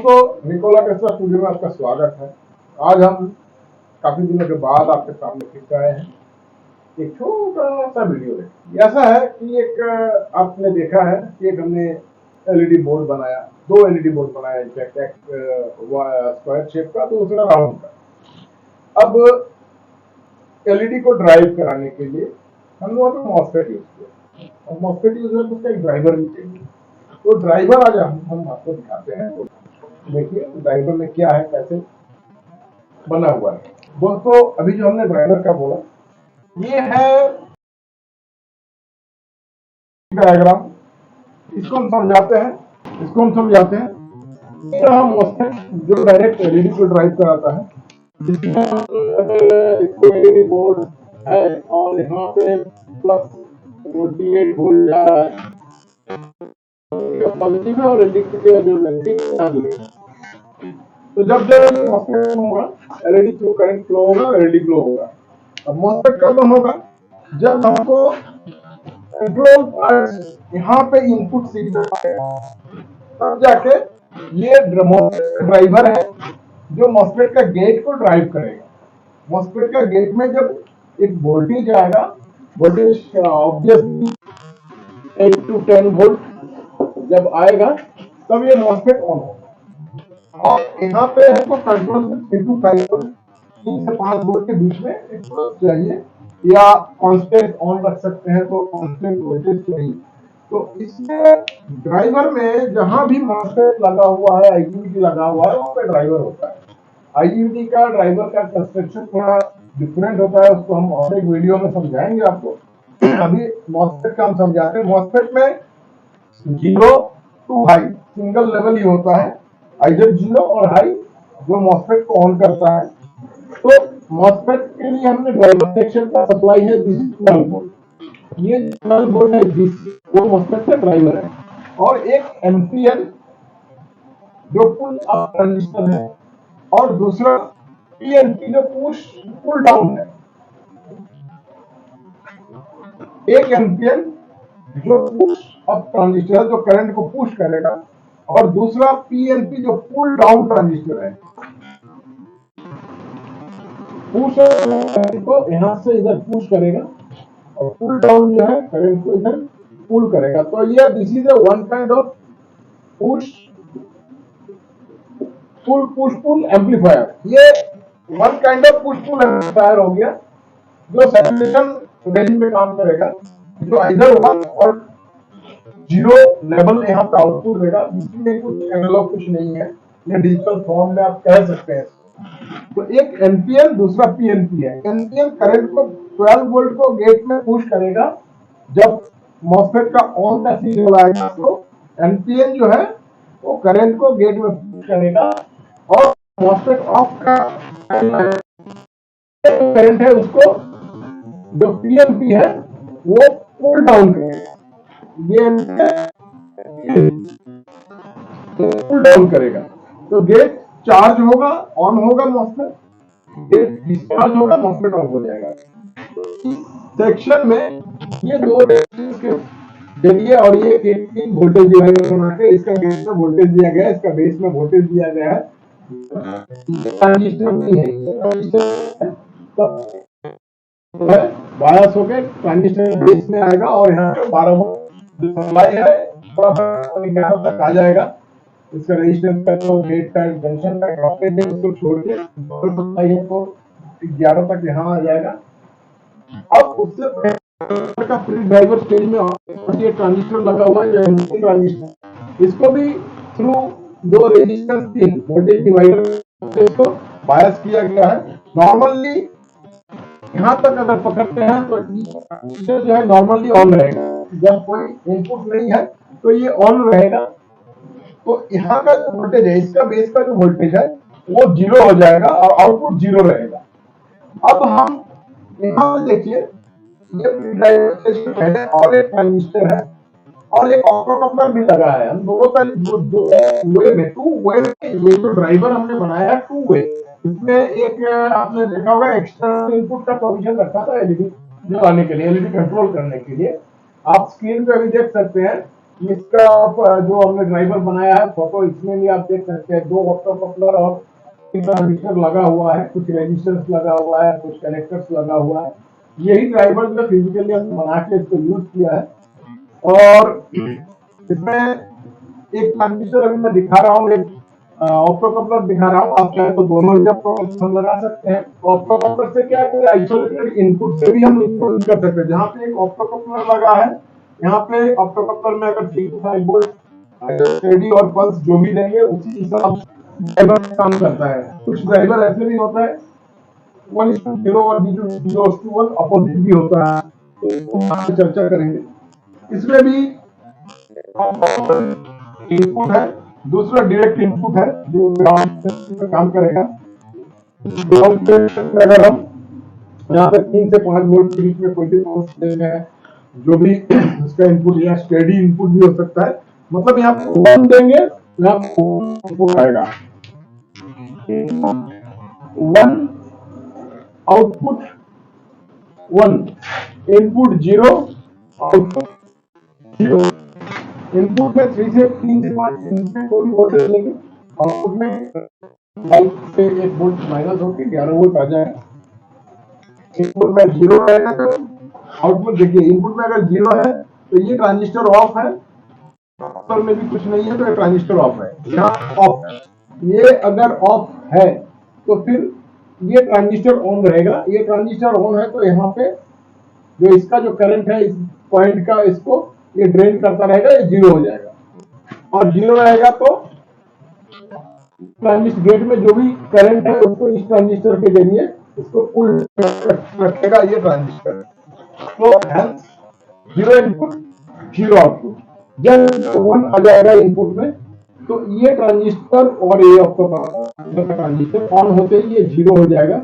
दोस्तों, Nikola Tesla studio में आपका स्वागत है। आज हम काफी दिनों के बाद आपके सामने फिर आए हैं एक छोटा सा वीडियो है। ऐसा है कि एक आपने देखा है कि एक हमने एलईडी बोर्ड बनाया, दो एलईडी बोर्ड बनाया, इनफैक्ट एक स्क्वायर शेप का, दूसरा राउंड का। अब एलईडी को ड्राइव कराने के लिए हमने वहाँ पे मॉसफेट यूज किया, और मॉसफेट यूज है तो उसका एक ड्राइवर भी चाहिए। तो ड्राइवर आज हम आपको दिखाते हैं। तो देखिए ड्राइवर में क्या है, कैसे बना हुआ है। दोस्तों, अभी जो हमने ड्राइवर का बोला, ये है डायग्राम। इसको हम समझाते हैं। ये रहा मॉसफेट जो डायरेक्ट एलईडी को ड्राइव कराता है। इसको एलईडी बोर्ड है और यहाँ पे प्लस 48 वोल्ट जा रहा है, पॉजिटिव है, और एलईडी के जो नेगेटिव है। तो जब मॉसफेट होगा, एलईडी थ्रू करंट फ्लो होगा, एलईडी ग्लो होगा। अब मॉसफेट कब होगा? जब हमको कंट्रोल पार्ट यहाँ पे इनपुट सिग्नल आएगा, तब जाके ये ड्राइवर है जो मॉसफेट का गेट को ड्राइव करेगा। मॉसफेट का गेट में जब एक वोल्टेज आएगा, वोल्टेज ऑब्वियसली 8 to 10 वोल्ट जब आएगा, तब ये मॉसफेट ऑन होगा। और यहाँ पे हमको कंट्रोल इनटू 5 वोल्ट, 3 से 5 वोल्ट के बीच में एक चाहिए, या कांस्टेंट ऑन रख सकते हैं तो कांस्टेंट वोल्टेज चाहिए। तो इसमें ड्राइवर में जहां भी मॉसफेट लगा हुआ है, आईजीबीटी लगा हुआ है, वहां पे ड्राइवर होता है। आईजीबीटी का ड्राइवर का कंस्ट्रक्शन थोड़ा डिफरेंट होता है, उसको हम और एक वीडियो में समझाएंगे आपको। अभी मॉसफेट का हम समझाते हैं। मॉसफेट में 0 to हाई सिंगल लेवल ही होता है, आइदर 0 और हाई जो मॉसफेट को ऑन करता है। तो मॉसफेट के लिए हमने ड्राइवर सेक्शन का सप्लाई है, दिस इज 12 वोल्ट। ये 12 वोल्ट है, दिस वो मॉसफेट का ड्राइवर है। और एक एम्पियर जो पुल अप ट्रांजिस्टर है, और दूसरा पीएनपी जो पुल डाउन है। एक एम्पियर जो पुश अप ट्रांजिस्टर है, जो करंट को पुश करेगा, और दूसरा पीएनपी जो पुल डाउन ट्रांजिस्टर है। पुश को यहाँ से इधर पुश करेगा, और पुल डाउन जो है करंट को इधर पुल करेगा। तो ये this is one kind of push pull amplifier. ये one kind of push pull amplifier हो गया, जो सैचुरेशन रेंज में काम करेगा, जो इधर 1 और 0 लेवल यहाँ पे आउटपुट देगा। इसमें कुछ एनालॉग कुछ नहीं है, ये डिजिटल फॉर्म में आप कह सकते हैं। तो एक एम्पियर, दूसरा पीएनपी है। एम्पियर करंट को 12 वोल्ट को गेट में पुश करेगा। जब मॉसफेट का ऑन का सिग्नल आएगा, तो एम्पियर जो है वो करंट को गेट में पुश करेगा, और मॉसफेट ऑफ का करंट है उसको, जो पीएनपी है, वो पुल डाउन करेगा। ये पुल डाउन करेगा, तो गेट चार्ज होगा, ऑन होगा मॉसफेट, गेट डिस्चार्ज होगा, मॉसफेट ऑफ हो जाएगा। सेक्शन में ये दो रेजिस्टेंस के जरिए, और ये एक वोल्टेज डिवाइडर बना के इसका गेट में वोल्टेज दिया गया है, इसका बेस में वोल्टेज दिया गया है। ट्रांजिस्टर नहीं है, बायस होके ट्रांजिस्टर बेस में आएगा, और यहाँ पे 12 वोल्ट सप्लाई है, थोड़ा सा 11 तक आ जाएगा। इसका रेजिस्टेंस का जो गेट का जंक्शन का ड्रॉपेज है, उसको छोड़ के सप्लाई है, तो 11 तक यहाँ आ जाएगा। अब उससे का प्री ड्राइवर स्टेज में ये ट्रांजिस्टर लगा हुआ है, ट्रांजिस्टर, इसको भी थ्रू दो रेजिस्टेंस 3 वोल्टेज डिवाइडर से इसको बायस किया गया है। नॉर्मली यहाँ तक अगर पकड़ते हैं तो ये जो है नॉर्मली ऑन रहेगा, जब कोई इनपुट नहीं है तो ये ऑन रहेगा। तो यहाँ का जो वोल्टेज है, इसका बेस का जो वोल्टेज है, वो 0 हो जाएगा, और आउटपुट 0 रहेगा। अब हम यहाँ देखिए, ये पहले और एक ट्रांजिस्टर है, और एक ऑप्टोकपलर भी लगा है। हम दो वे में, टू वे में, ये जो ड्राइवर हमने बनाया है 2 वे। इसमें एक आपने देखा होगा एक्सटर्नल इनपुट का प्रोविजन रखा था एलईडी जलाने के लिए, एलईडी कंट्रोल करने के लिए। आप स्क्रीन पे अभी देख सकते हैं इसका जो हमने ड्राइवर बनाया है फोटो, इसमें भी आप देख सकते हैं 2 ऑप्टोकपलर और 3 ट्रांजिस्टर लगा हुआ है, कुछ रेजिस्टेंस लगा हुआ है, कुछ कनेक्टर्स लगा हुआ है। यही ड्राइवर जो फिजिकली हमने बना के इसको यूज किया है। और इसमें एक ट्रांजिस्टर अभी मैं दिखा रहा हूँ, एक ऑप्टोकपलर दिखा रहा हूँ। आप चाहे तो दोनों ही ऑप्टोकपलर लगा सकते हैं। ऑप्टोकपलर से क्या है, आइसोलेटेड इनपुट से भी हम इसको यूज कर सकते हैं। जहाँ पे एक ऑप्टोकपलर लगा है, यहाँ पे ऑप्टोकपलर में अगर 3 to 5 वोल्ट स्टेडी और पल्स जो भी देंगे उसी हिसाब से ड्राइवर काम करता है। कुछ ड्राइवर ऐसे भी होता है 1:0 और 0:1 अपोजिट भी होता है, तो इसको हम आगे चर्चा करेंगे। इसमें भी इनपुट है, दूसरा डायरेक्ट इनपुट है जो ग्राउंड पे काम करेगा। ग्राउंड पे अगर हम यहाँ पे 3 से 5 वोल्ट के बीच में कोई भी पल्स देते हैं, जो भी इसका इनपुट या स्टेडी इनपुट भी हो सकता है, मतलब यहाँ पे 1 देंगे, यहाँ पे इनपुट आएगा 1, आउटपुट 1, इनपुट 0, आउटपुट 0। इनपुट में 3 से 5 कोई भी वोल्टेज लेंगे, आउटपुट में 5 से 1 वोल्ट माइनस होकर 11 वोल्ट आ जाएगा। इनपुट में 0 रहेगा तो आउटपुट देखिए, इनपुट में अगर 0 है तो ये ट्रांजिस्टर ऑफ है, आउटपुट में भी कुछ नहीं है तो ये ट्रांजिस्टर ऑफ है, यहाँ ऑफ है। ये अगर ऑफ है तो फिर ये ट्रांजिस्टर ऑन रहेगा। ये ट्रांजिस्टर ऑन है तो यहाँ पे जो इसका जो करंट है इस पॉइंट का, इसको ये ड्रेन करता रहेगा, ये 0 हो जाएगा। और 0 रहेगा तो ट्रांजिस्टर गेट में जो भी करंट है उसको इस ट्रांजिस्टर के जरिए इसको पुल रखेगा ये ट्रांजिस्टर। तो 0 इनपुट 0 आउटपुट। जब 1 आ जाएगा इनपुट में तो ये ट्रांजिस्टर और ये ट्रांजिस्टर ऑन होते ही ये 0 हो जाएगा,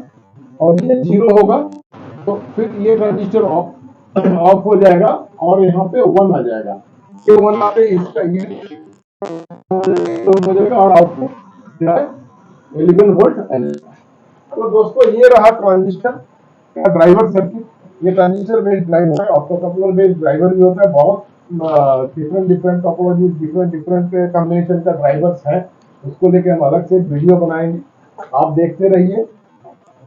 और ये 0 होगा तो फिर ये ट्रांजिस्टर ऑफ हो जाएगा और यहाँ पे 1 आ जाएगा। ये 1 आते इसका ये हो जाएगा और आउटपुट क्या है 11 वोल्ट आएगा। तो दोस्तों ये रहा ट्रांजिस्टर का ड्राइवर सर्किट। ये ट्रांजिस्टर बेस्ड ड्राइवर है, ऑप्टोकपलर बेस्ड ड्राइवर भी होता है। बहुत डिफरेंट टोपोलॉजी, डिफरेंट कॉम्बिनेशन का ड्राइवर्स है, उसको लेके हम अलग से वीडियो बनाएंगे, आप देखते रहिए।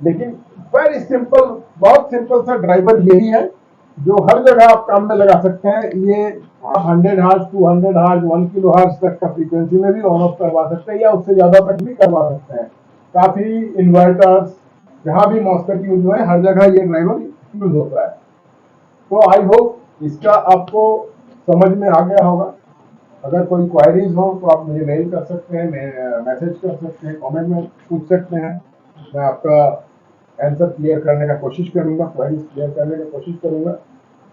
लेकिन वेरी सिंपल, बहुत सिंपल सा ड्राइवर यही है जो हर जगह आप काम में लगा सकते हैं। ये 100 हर्ट्ज, 200 हर्ट्ज, 1 किलो हर्ट्ज तक का फ्रीक्वेंसी में भी ऑन ऑफ करवा सकते हैं, या उससे ज्यादा तक भी करवा सकते हैं। काफी इन्वर्टर्स, जहां भी मॉस्फेट यूज हुआ है हर जगह ये ड्राइवर यूज होता है। तो आई होप इसका आपको समझ में आ गया होगा। अगर कोई क्वायरीज हो तो आप मुझे मेल कर सकते हैं, मैसेज कर सकते हैं, कमेंट में पूछ सकते हैं। मैं आपका आंसर क्लियर करने का कोशिश करूंगा, क्वायरीज क्लियर करने का कोशिश करूंगा।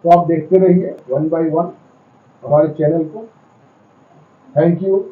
तो आप देखते रहिए 1 by 1 हमारे चैनल को। Thank you.